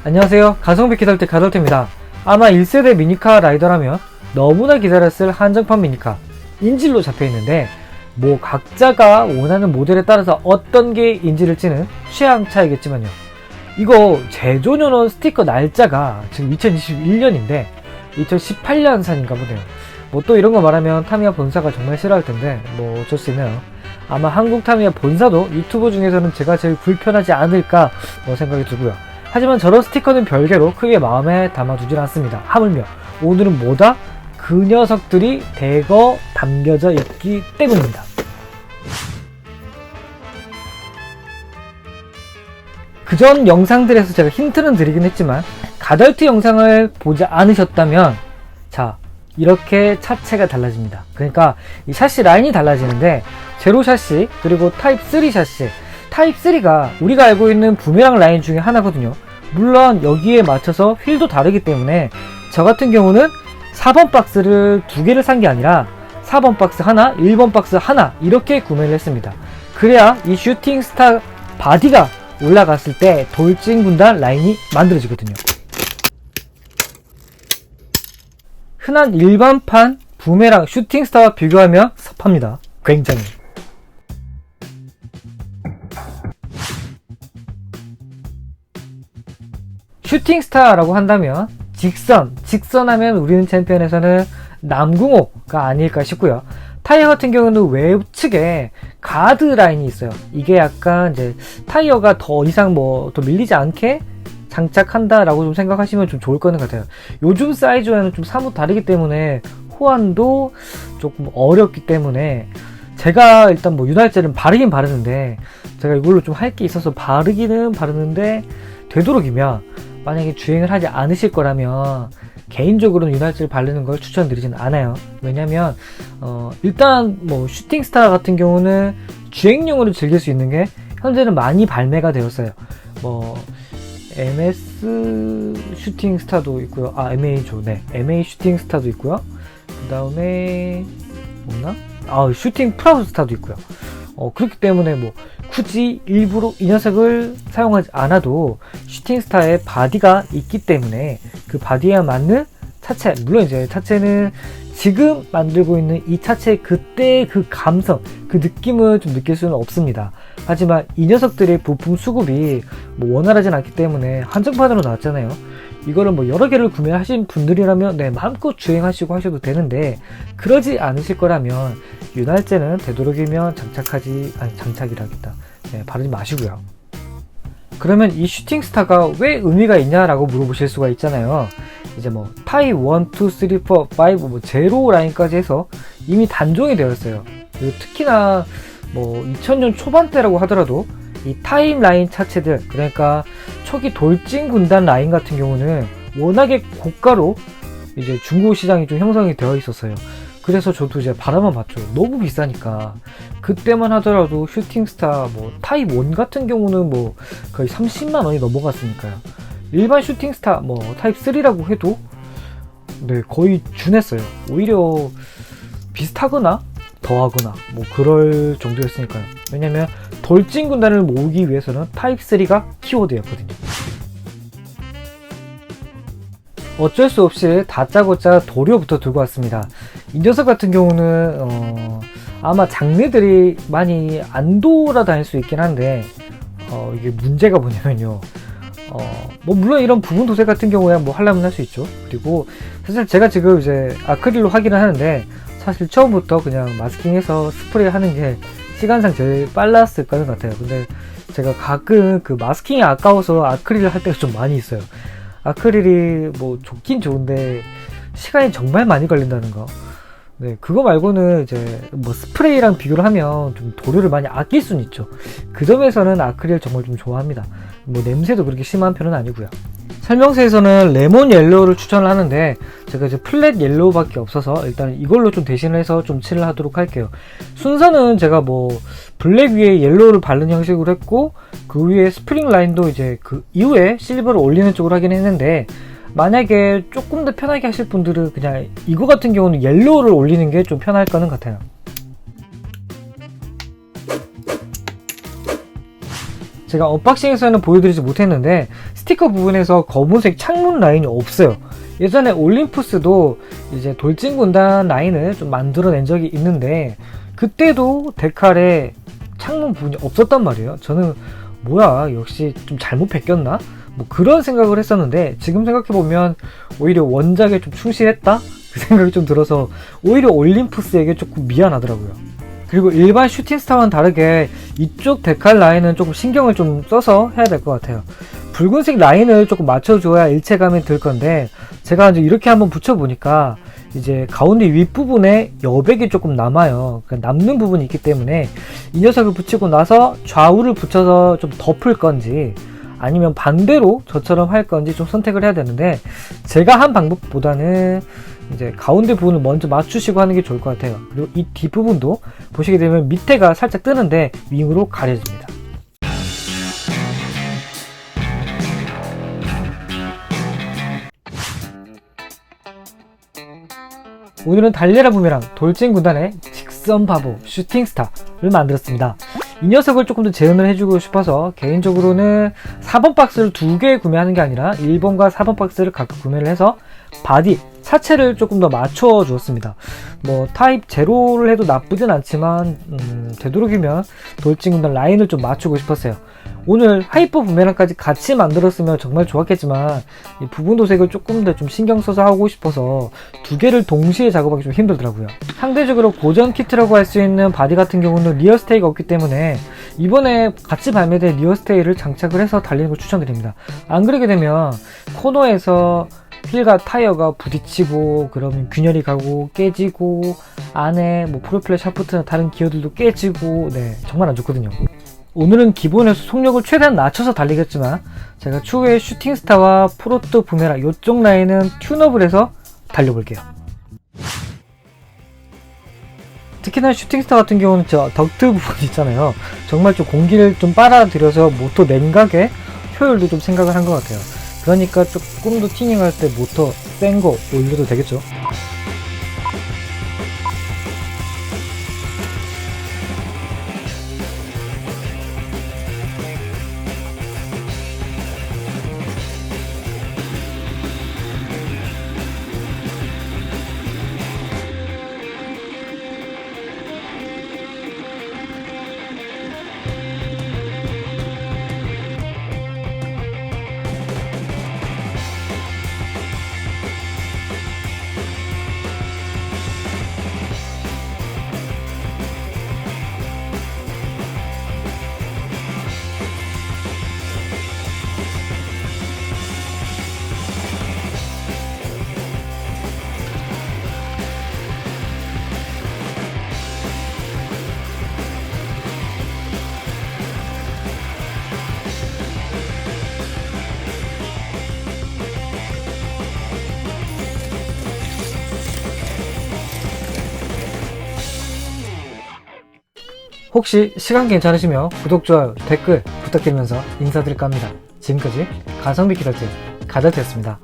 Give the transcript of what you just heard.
안녕하세요. 가성비 기다릴때 가돌테입니다. 아마 1세대 미니카 라이더라면 너무나 기다렸을 한정판 미니카 인질로 잡혀있는데 뭐 각자가 원하는 모델에 따라서 어떤 게 인질일지는 취향 차이겠지만요. 이거 제조년원 스티커 날짜가 지금 2021년인데 2018년산인가 보네요. 뭐 또 이런 거 말하면 타미야 본사가 정말 싫어할 텐데 뭐 어쩔 수 있네요. 아마 한국 타미야 본사도 유튜버 중에서는 제가 제일 불편하지 않을까 생각이 들고요. 하지만 저런 스티커는 별개로 크게 마음에 담아두질 않습니다. 하물며 오늘은 뭐다? 그 녀석들이 대거 담겨져 있기 때문입니다. 그전 영상들에서 제가 힌트는 드리긴 했지만 가덜트 영상을 보지 않으셨다면 자, 이렇게 차체가 달라집니다. 그러니까 이 샤시 라인이 달라지는데 제로 샤시 그리고 타입 3 샤시 타입 3가 우리가 알고 있는 부메랑 라인 중에 하나거든요. 물론 여기에 맞춰서 휠도 다르기 때문에 저 같은 경우는 4번 박스를 2개를 산 게 아니라 4번 박스 하나, 1번 박스 하나 이렇게 구매를 했습니다. 그래야 이 슈팅스타 바디가 올라갔을 때 돌진 군단 라인이 만들어지거든요. 흔한 일반판 부메랑 슈팅스타와 비교하면 섭합니다. 굉장히. 슈팅스타라고 한다면 직선하면 우리는 챔피언에서는 남궁호가 아닐까 싶고요. 타이어 같은 경우는 외측에 가드 라인이 있어요. 이게 약간 이제 타이어가 더 이상 더 밀리지 않게 장착한다라고 좀 생각하시면 좀 좋을 것 같아요. 요즘 사이즈와는 좀 사뭇 다르기 때문에 호환도 조금 어렵기 때문에 제가 일단 윤활제는 바르긴 바르는데 제가 이걸로 좀 할 게 있어서 바르기는 바르는데 되도록이면 만약에 주행을 하지 않으실 거라면 개인적으로는 윤활제를 바르는 걸 추천드리진 않아요. 왜냐면 일단 슈팅스타 같은 경우는 주행용으로 즐길 수 있는 게 현재는 많이 발매가 되었어요. MS 슈팅스타도 있고요. MA죠. 네, MA 슈팅스타도 있고요. 그 다음에 뭐나? 슈팅 프라우스타도 있고요. 그렇기 때문에 굳이 일부러 이 녀석을 사용하지 않아도 슈팅스타의 바디가 있기 때문에 그 바디에 맞는 차체, 물론 이제 차체는 지금 만들고 있는 이 차체의 그때의 그 감성, 그 느낌을 좀 느낄 수는 없습니다. 하지만 이 녀석들의 부품 수급이 원활하진 않기 때문에 한정판으로 나왔잖아요. 이거를 여러 개를 구매하신 분들이라면 마음껏 주행하시고 하셔도 되는데 그러지 않으실 거라면 윤활제는 되도록이면 장착이라겠다. 바르지 마시고요. 그러면 이 슈팅스타가 왜 의미가 있냐라고 물어보실 수가 있잖아요. 이제 타입 1, 2, 3, 4, 5, 제로 라인까지 해서 이미 단종이 되었어요. 그리고 특히나 2000년 초반대라고 하더라도 이 타임 라인 차체들, 그러니까 초기 돌진 군단 라인 같은 경우는 워낙에 고가로 이제 중고 시장이 좀 형성이 되어 있었어요. 그래서 저도 이제 바라만 봤죠. 너무 비싸니까. 그때만 하더라도 슈팅스타 타입 1 같은 경우는 거의 30만 원이 넘어갔으니까요. 일반 슈팅스타 타입 3라고 해도 거의 준했어요. 오히려 비슷하거나 더하거나 그럴 정도였으니까요. 왜냐면 돌진 군단을 모으기 위해서는 타입 3가 키워드였거든요. 어쩔 수 없이 다짜고짜 도료부터 들고 왔습니다. 이 녀석 같은 경우는 아마 장르들이 많이 안 돌아다닐 수 있긴 한데 이게 문제가 뭐냐면요. 물론 이런 부분 도색 같은 경우에 하려면 할 수 있죠. 그리고 사실 제가 지금 이제 아크릴로 확인을 하는데 사실 처음부터 그냥 마스킹해서 스프레이 하는 게 시간상 제일 빨랐을 것 같아요. 근데 제가 가끔 그 마스킹이 아까워서 아크릴을 할 때가 좀 많이 있어요. 아크릴이 좋긴 좋은데 시간이 정말 많이 걸린다는 거. 그거 말고는 이제 스프레이랑 비교를 하면 좀 도료를 많이 아낄 수는 있죠. 그 점에서는 아크릴 정말 좀 좋아합니다. 냄새도 그렇게 심한 편은 아니고요. 설명서에서는 레몬 옐로우를 추천을 하는데 제가 이제 플랫 옐로우밖에 없어서 일단 이걸로 좀 대신을 해서 좀 칠을 하도록 할게요. 순서는 제가 블랙 위에 옐로우를 바르는 형식으로 했고 그 위에 스프링 라인도 이제 그 이후에 실버를 올리는 쪽으로 하긴 했는데 만약에 조금 더 편하게 하실 분들은 그냥 이거 같은 경우는 옐로우를 올리는 게 좀 편할 거는 같아요. 제가 언박싱에서는 보여드리지 못했는데 스티커 부분에서 검은색 창문 라인이 없어요. 예전에 올림푸스도 이제 돌진 군단 라인을 좀 만들어낸 적이 있는데 그때도 데칼에 창문 부분이 없었단 말이에요. 저는 뭐야, 역시 좀 잘못 베꼈나? 뭐 그런 생각을 했었는데 지금 생각해보면 오히려 원작에 좀 충실했다? 그 생각이 좀 들어서 오히려 올림푸스에게 조금 미안하더라고요. 그리고 일반 슈팅스타와는 다르게 이쪽 데칼 라인은 조금 신경을 좀 써서 해야 될 것 같아요. 붉은색 라인을 조금 맞춰줘야 일체감이 들 건데 제가 이제 이렇게 한번 붙여보니까 이제 가운데 윗부분에 여백이 조금 남아요. 그러니까 남는 부분이 있기 때문에 이 녀석을 붙이고 나서 좌우를 붙여서 좀 덮을 건지 아니면 반대로 저처럼 할 건지 좀 선택을 해야 되는데 제가 한 방법보다는 이제 가운데 부분을 먼저 맞추시고 하는 게 좋을 것 같아요. 그리고 이 뒷부분도 보시게 되면 밑에가 살짝 뜨는데 윙으로 가려집니다. 오늘은 달려라 부메랑 돌진 군단의 직선 바보 슈팅스타를 만들었습니다. 이 녀석을 조금 더 재현을 해주고 싶어서 개인적으로는 4번 박스를 2개 구매하는 게 아니라 1번과 4번 박스를 각각 구매를 해서 바디, 차체를 조금 더 맞춰 주었습니다. 뭐 타입 제로를 해도 나쁘진 않지만 되도록이면 돌진 군단 라인을 좀 맞추고 싶었어요. 오늘 하이퍼 부메랑까지 같이 만들었으면 정말 좋았겠지만 이 부분 도색을 조금 더 좀 신경 써서 하고 싶어서 2개를 동시에 작업하기 좀 힘들더라고요. 상대적으로 고전 키트라고 할 수 있는 바디 같은 경우는 리어 스테이가 없기 때문에 이번에 같이 발매된 리어 스테이를 장착을 해서 달리는 걸 추천드립니다. 안 그러게 되면 코너에서 휠과 타이어가 부딪히고 그러면 균열이 가고 깨지고 안에 뭐 프로펠러 샤프트나 다른 기어들도 깨지고 네, 정말 안 좋거든요. 오늘은 기본에서 속력을 최대한 낮춰서 달리겠지만 제가 추후에 슈팅스타와 프로토 부메랑 이쪽 라인은 튠업을 해서 달려볼게요. 특히나 슈팅스타 같은 경우는 저 덕트 부분 있잖아요. 정말 좀 공기를 좀 빨아들여서 모터 냉각의 효율도 좀 생각을 한 것 같아요. 그러니까 조금 더 튜닝할 때 모터 센 거 올려도 되겠죠. 혹시 시간 괜찮으시면 구독, 좋아요, 댓글 부탁드리면서 인사드릴까 합니다. 지금까지 가성비 키러트 가다트였습니다.